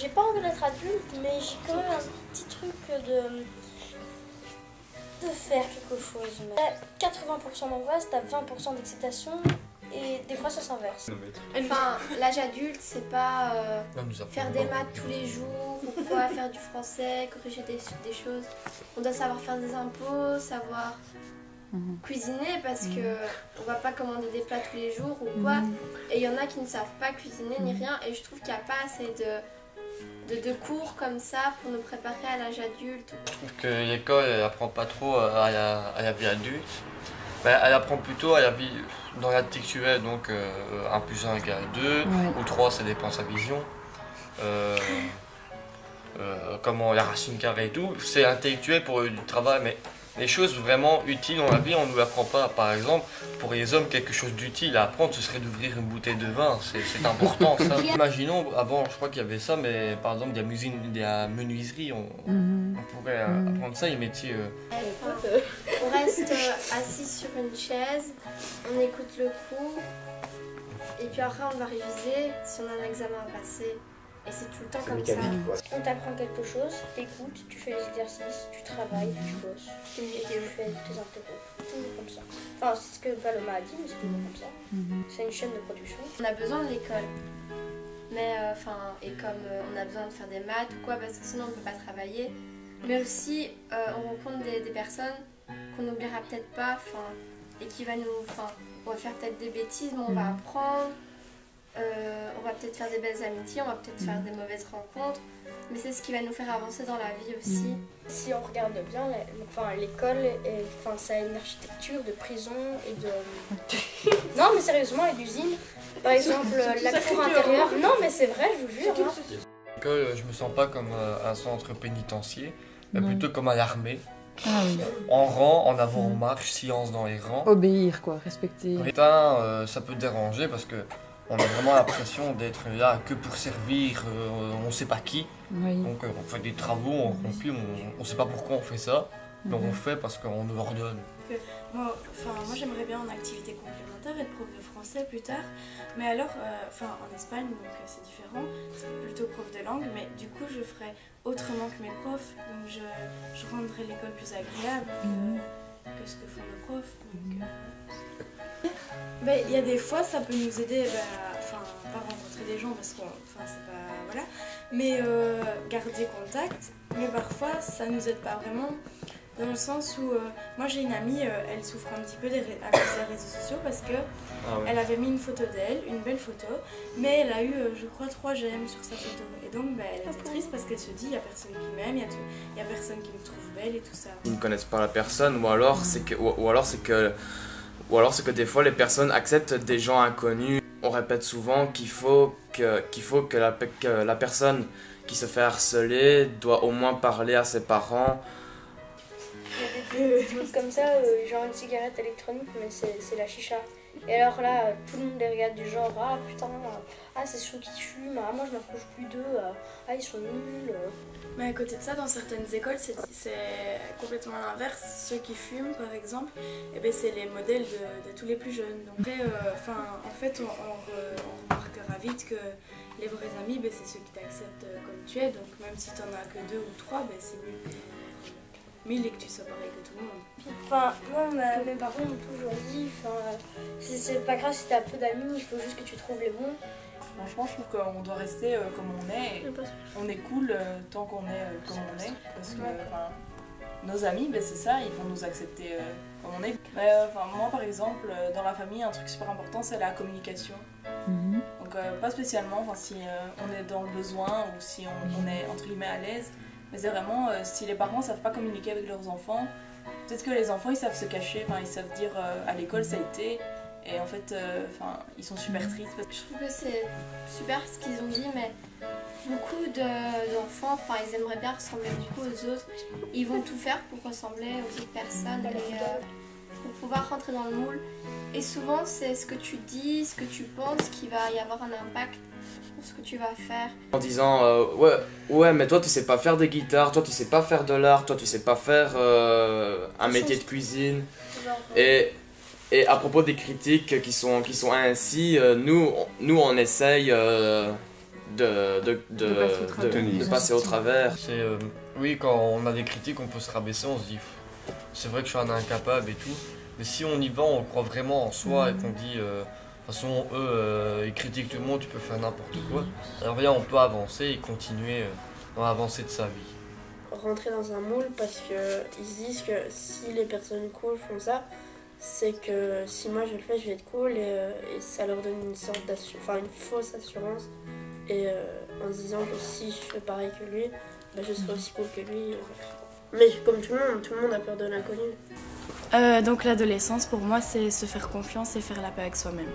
j'ai pas envie d'être adulte, mais j'ai quand même un petit truc de faire quelque chose. T'as 80% d'angoisse, t'as 20% d'excitation et des fois ça s'inverse. Enfin, l'âge adulte, c'est pas faire des maths tous les jours ou quoi, faire du français, corriger des choses. On doit savoir faire des impôts, savoir cuisiner parce que on va pas commander des plats tous les jours ou quoi. Et il y en a qui ne savent pas cuisiner ni rien et je trouve qu'il n'y a pas assez de cours comme ça pour nous préparer à l'âge adulte. Je trouve que l'école elle apprend pas trop à la vie adulte. Ben, elle apprend plutôt à la vie dans l'intellectuel, donc 1 plus 1 égale 2, ou 3 ça dépend de sa vision. Comment la racine carrée et tout, c'est intellectuel pour du travail, mais les choses vraiment utiles dans la vie, on ne nous apprend pas. Par exemple, pour les hommes, quelque chose d'utile à apprendre, ce serait d'ouvrir une bouteille de vin. C'est important, ça. Imaginons, avant, je crois qu'il y avait ça, mais par exemple, il y a menuiserie, on pourrait apprendre ça, les métiers. On reste assis sur une chaise, on écoute le cours, et puis après, on va réviser si on a un examen à passer. Et c'est tout le temps comme ça. On t'apprend quelque chose, t'écoutes, tu fais les exercices, tu travailles, tu bosses, tu fais tes interros, toujours comme ça. Enfin, c'est ce que Paloma a dit, mais c'est toujours comme ça. C'est une chaîne de production. On a besoin de l'école. Mais et comme on a besoin de faire des maths ou quoi, parce que sinon on ne peut pas travailler. Mais aussi, on rencontre des personnes qu'on n'oubliera peut-être pas, et qui va nous... on va faire peut-être des bêtises, mais on va apprendre. On va peut-être faire des belles amitiés, on va peut-être faire des mauvaises rencontres, mais c'est ce qui va nous faire avancer dans la vie aussi. Si on regarde bien, l'école, ça a une architecture de prison et de... non mais sérieusement, et d'usine. Par exemple, la cour intérieure. Non mais c'est vrai, je vous jure. L'école, je me sens pas comme un centre pénitentiaire, mais plutôt comme à l'armée. Ah oui. En rang, en avant, en marche, silence dans les rangs. Obéir quoi, respecter. Ça peut déranger parce que on a vraiment l'impression d'être là que pour servir on sait pas qui. Donc on fait des travaux, on remplit, on sait pas pourquoi on fait ça, mais on fait parce qu'on nous ordonne. Moi j'aimerais bien en activité complémentaire être prof de français plus tard, mais alors, en Espagne, donc c'est différent, c'est plutôt prof de langue, mais du coup je ferais autrement que mes profs, donc je rendrais l'école plus agréable que ce que font nos profs. Il y a des fois ça peut nous aider à pas rencontrer des gens parce que c'est pas voilà, mais garder contact, mais parfois ça nous aide pas vraiment dans le sens où moi j'ai une amie, elle souffre un petit peu à cause des réseaux sociaux parce que elle avait mis une photo d'elle, une belle photo, mais elle a eu je crois 3 j'aime sur sa photo et donc elle était triste parce qu'elle se dit il y a personne qui m'aime, il y a personne qui me trouve belle et tout ça. Ils ne connaissent pas la personne ou alors c'est que des fois les personnes acceptent des gens inconnus. On répète souvent qu'il faut que la personne qui se fait harceler doit au moins parler à ses parents. Il y a des trucs comme ça, genre une cigarette électronique, mais c'est la chicha. Et alors là, tout le monde les regarde du genre, ah putain, c'est ceux qui fument, moi je m'approche plus d'eux, ils sont nuls. Mais à côté de ça, dans certaines écoles, c'est complètement l'inverse. Ceux qui fument, par exemple, c'est les modèles de tous les plus jeunes. Donc en fait, on remarquera vite que les vrais amis, c'est ceux qui t'acceptent comme tu es. Donc même si t'en as que 2 ou 3, c'est mieux que 1000 et que tu sois pareil que tout le monde. Moi, mes parents m'ont toujours dit, c'est pas grave si t'as peu d'amis, il faut juste que tu trouves les bons. Franchement, je trouve qu'on doit rester comme on est. On est cool tant qu'on est comme on est. Parce que nos amis, c'est ça, ils vont nous accepter comme on est. Moi, par exemple, dans la famille, un truc super important, c'est la communication. Donc, pas spécialement si on est dans le besoin ou si on est entre guillemets à l'aise. Mais c'est vraiment, si les parents ne savent pas communiquer avec leurs enfants, peut-être que les enfants, ils savent se cacher, ils savent dire à l'école, ça a été. Et en fait, ils sont super tristes. Je trouve que c'est super ce qu'ils ont dit, mais beaucoup d'enfants, ils aimeraient bien ressembler beaucoup aux autres. Ils vont tout faire pour ressembler aux autres personnes et pour pouvoir rentrer dans le moule. Et souvent, c'est ce que tu dis, ce que tu penses qui va y avoir un impact sur ce que tu vas faire. En disant, ouais, mais toi tu sais pas faire des guitares, toi tu sais pas faire de l'art, toi tu sais pas faire un métier de cuisine. Et à propos des critiques qui sont ainsi, nous on essaye de passer au travers. Oui, quand on a des critiques, on peut se rabaisser, on se dit c'est vrai que je suis un incapable et tout. Mais si on y va, on croit vraiment en soi et qu'on dit de toute façon, eux, ils critiquent tout le monde, tu peux faire n'importe quoi. Alors viens, on peut avancer et continuer dans l'avancée de sa vie. Rentrer dans un moule parce qu'ils se disent que si les personnes cool font ça, c'est que si moi je le fais, je vais être cool et ça leur donne une sorte une fausse assurance. Et en se disant que si je fais pareil que lui, bah, je serai aussi cool que lui. Mais comme tout le monde a peur de l'inconnu. Donc l'adolescence pour moi c'est se faire confiance et faire la paix avec soi-même.